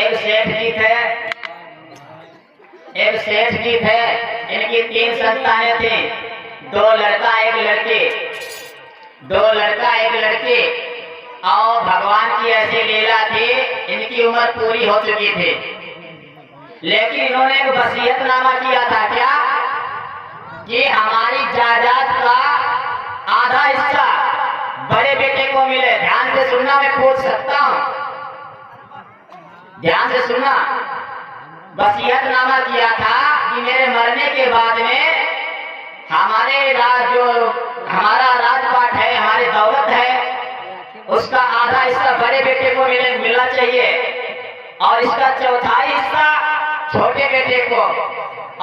एक सेठ जी थे, एक सेठ जी थे, इनकी 3 संतानें थी, 2 लड़का 1 लड़की, 2 लड़का 1 लड़की। और भगवान की ऐसी लीला थी, इनकी उम्र पूरी हो चुकी थी, लेकिन इन्होंने एक वसीयतनामा किया था क्या कि हमारी जायदाद का आधा हिस्सा बड़े बेटे को मिले। ध्यान से सुनना, मैं पूछ सकता हूं, ध्यान से सुनना। वसीयतनामा किया था कि मेरे मरने के बाद में हमारा राजपाट है, हमारी दौलत है, उसका आधा हिस्सा बड़े बेटे को मिलना चाहिए और इसका चौथाई हिस्सा छोटे बेटे को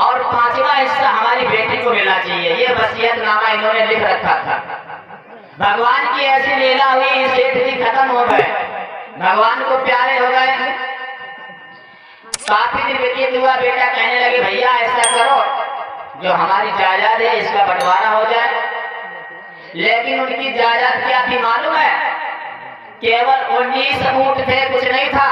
और 5वां हिस्सा हमारी बेटी को मिलना चाहिए। ये वसीयतनामा इन्होंने लिख रखा था। भगवान की ऐसी लीला हुई, सेठ जी खत्म हो गए, भगवान को प्यारे हो गए। काफी दिन व्यतीत हुआ, बेटा कहने लगे भैया ऐसा करो जो हमारी जायदाद है इसका बंटवारा हो जाए। लेकिन उनकी जायदाद क्या थी मालूम है? केवल 19 ऊंट थे, कुछ नहीं था,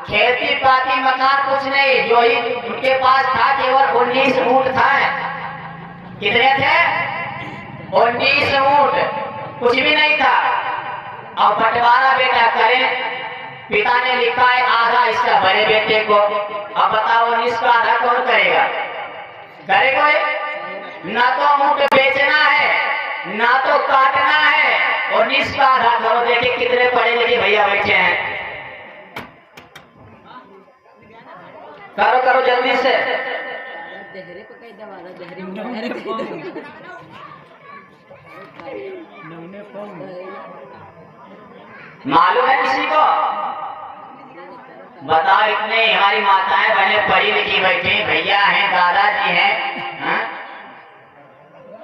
खेती पाती मकान कुछ नहीं, जो ही उनके पास था केवल 19 ऊंट था। कितने थे? 19 ऊंट, कुछ भी नहीं था। और बंटवारा बेटा करें, पिता ने लिखा है आधा हिस्सा बड़े बेटे को। अब बताओ 19 का आधा कौन करेगा? करे कोई? ना तो ऊंट बेचना है, ना तो काटना है, 19 का आधा करो। देखिए कितने पढ़े लिखे भैया बैठे हैं, करो करो जल्दी से। मालूम है किसी को? बताओ, इतने हमारी माताएं बहनें पढ़ी लिखी बैठी, भैया हैं, दादाजी हैं, हाँ?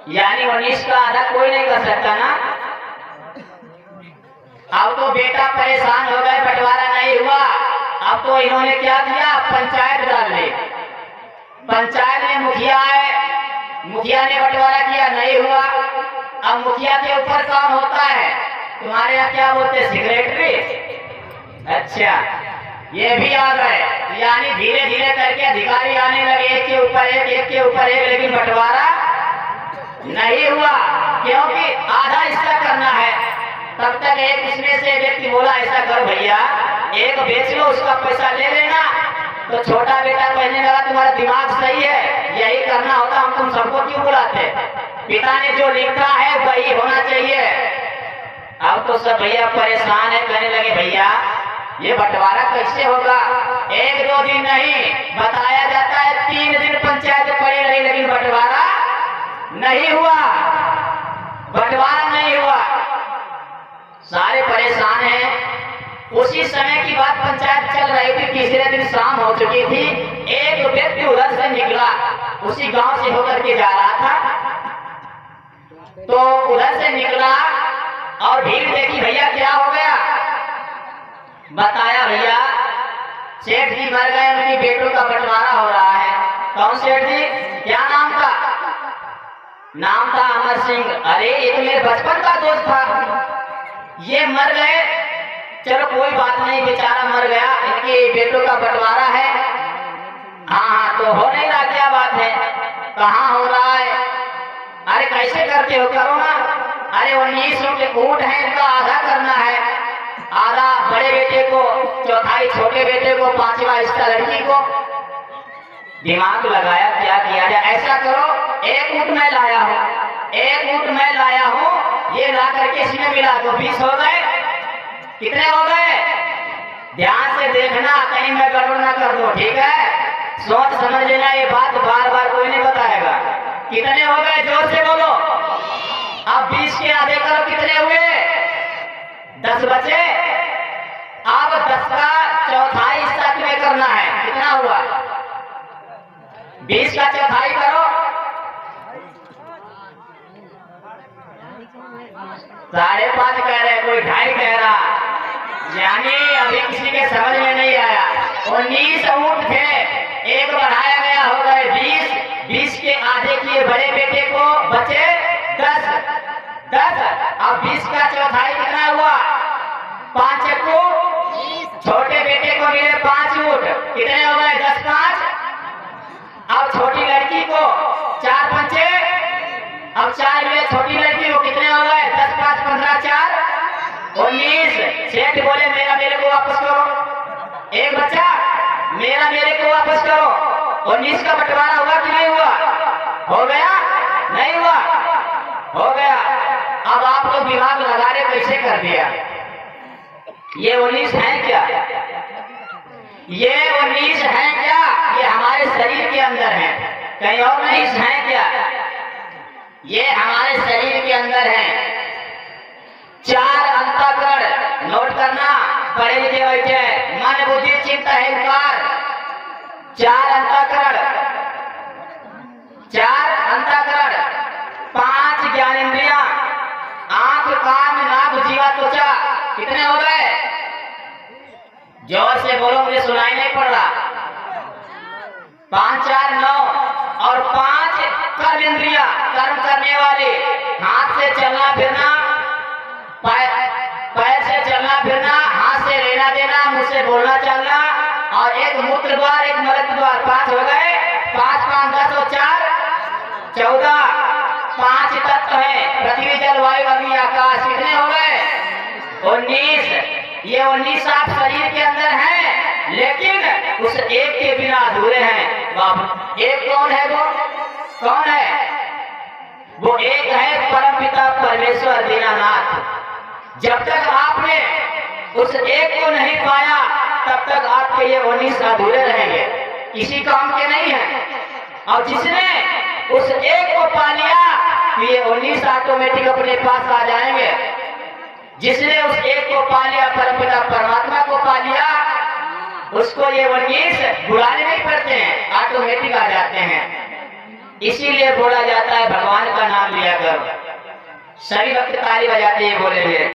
यानी 19 का आधा कोई नहीं कर सकता ना। अब तो बेटा परेशान हो गए, बंटवारा नहीं हुआ। अब तो इन्होंने क्या किया? पंचायत डाल ली। पंचायत में मुखिया है, मुखिया ने बंटवारा किया, नहीं हुआ। अब मुखिया के ऊपर कौन होता है? तुम्हारे यहाँ क्या बोलते हैं? सेक्रेटरी। अच्छा, ये भी आ गए, यानी धीरे धीरे करके अधिकारी आने लगे, एक के ऊपर एक, एक के ऊपर एक, लेकिन बंटवारा नहीं हुआ क्योंकि आधा हिस्सा करना है। तब तक एक इसमें से व्यक्ति बोला ऐसा करो भैया, एक बेच लो, उसका पैसा ले लेना। तो छोटा बेटा कहने लगा तुम्हारा दिमाग सही है, यही करना होता, हम तुम सबको क्यों बुलाते? पिता ने जो लिखा है वही होना चाहिए। अब तो सब भैया परेशान है, कहने लगे भैया ये बंटवारा कैसे होगा? 1-2 दिन नहीं, बताया जाता है 3 दिन पंचायत पड़ी रही, लेकिन बंटवारा नहीं हुआ, बंटवारा नहीं हुआ। सारे परेशान हैं। उसी समय की बात पंचायत चल रही थी, तीसरे दिन शाम हो चुकी थी। एक व्यक्ति उधर से निकला, उसी गांव से होकर के जा रहा था, तो उधर से निकला और भीड़ देखी, भैया क्या हो गया? बताया भैया सेठ जी मर गए, उनकी बेटों का बंटवारा हो रहा है। कौन सेठ जी? क्या नाम था? नाम था अमर सिंह। अरे ये तो मेरे बचपन का दोस्त था, ये मर गए, चलो कोई बात नहीं, बेचारा मर गया, इनके बेटों का बंटवारा है। हाँ हाँ, तो हो नहीं रहा, क्या बात है? कहाँ हो रहा है? अरे कैसे करते हो? करो ना। अरे 19 ऊंट है, इनका आधा करना है, आधा बड़े बेटे को, चौथाई छोटे बेटे को, 5वां हिस्सा लड़की को। दिमाग लगाया क्या किया जाए? ऐसा करो, 1 ऊंट मैं लाया हूँ, 1 ऊंट मैं लाया हूँ, ये ला करके इसमें मिला दो, 20 हो गए। कितने हो गए? ध्यान से देखना, कहीं मैं गड़बड़ ना कर दूं, ठीक है? सोच समझ लेना, ये बात बार बार कोई नहीं बताएगा। कितने हो गए? जोर से बोलो। अब 20 के आधे करो, कितने हुए? 10 बचे। अब 10 का चौथाई हिस्सा तुम्हें करना है, कितना हुआ? 20 का चौथाई करो, 5.5 कह रहे, कोई 2.5 कह रहा, यानी अभी किसी के समझ में नहीं आया। 19 ऊंट थे, एक बढ़ाया गया, हो गए 20। 20 के आधे किए बड़े बेटे को, बचे 10। अब 20 का चौथाई कितना हुआ? 5 को छोटे बेटे को मिले 5 कितने हो गए? 10 5। अब छोटी लड़की को 4 पंचे, अब 4 हुए छोटी लड़की को कितने हो गए? 10 5 15 4 19। सेठ बोले मेरे को वापस करो। एक बच्चा मेरे को वापस करो। 19 का बंटवारा हुआ कि नहीं हुआ? हो गया? नहीं हुआ? हो गया। अब आप लोग दिमाग लगा रहे कैसे कर दिया? ये 19 है क्या? ये 19 है क्या? ये हमारे शरीर के अंदर है, कहीं और नहीं है क्या? ये हमारे शरीर के अंदर है। 4 अंतःकरण नोट करना, पढ़े लिखे बैठे, मन बुद्धि चित्त अहंकार। 4 अंतःकरण, 4 अंतःकरण, 5 ज्ञानेंद्रियां, आंख कान नाक जीवा त्वचा। कितने हो गए? जोर से बोलो, मुझे सुनाई नहीं पड़ रहा। 5 4 9 और 5 कर्मेंद्रियां, कर्म करने वाले। हाथ से चलना फिरना, पैर से चलना फिरना, हाथ से लेना देना, मुंह से बोलना चलना, और एक मूत्र द्वार एक मल द्वार। 5 हो गए। 5 5 10 और 4 14। 5 तत्व है, पृथ्वी जल वायु अग्नि आकाश। कितने हो गए? 19। ये 19 आप शरीर के अंदर हैं, लेकिन उस एक के बिना अधूरे हैं। बाबू एक कौन है? वो कौन है? वो एक है परमपिता परमेश्वर दीनानाथ। जब तक आपने उस एक को नहीं पाया, तब तक आपके ये 19 अधूरे रहेंगे, किसी काम के नहीं है। और जिसने उस एक को पा लिया, तो ये 19 ऑटोमेटिक अपने पास आ जाएंगे। जिसने उस एक को पा लिया, परमपिता परमात्मा को पा लिया, उसको ये 19 बुलाने नहीं पड़ते हैं, ऑटोमेटिक आ जाते हैं। इसीलिए बोला जाता है भगवान का नाम लिया करो। सभी वक्त ताली बजाते हैं, बोले हुए।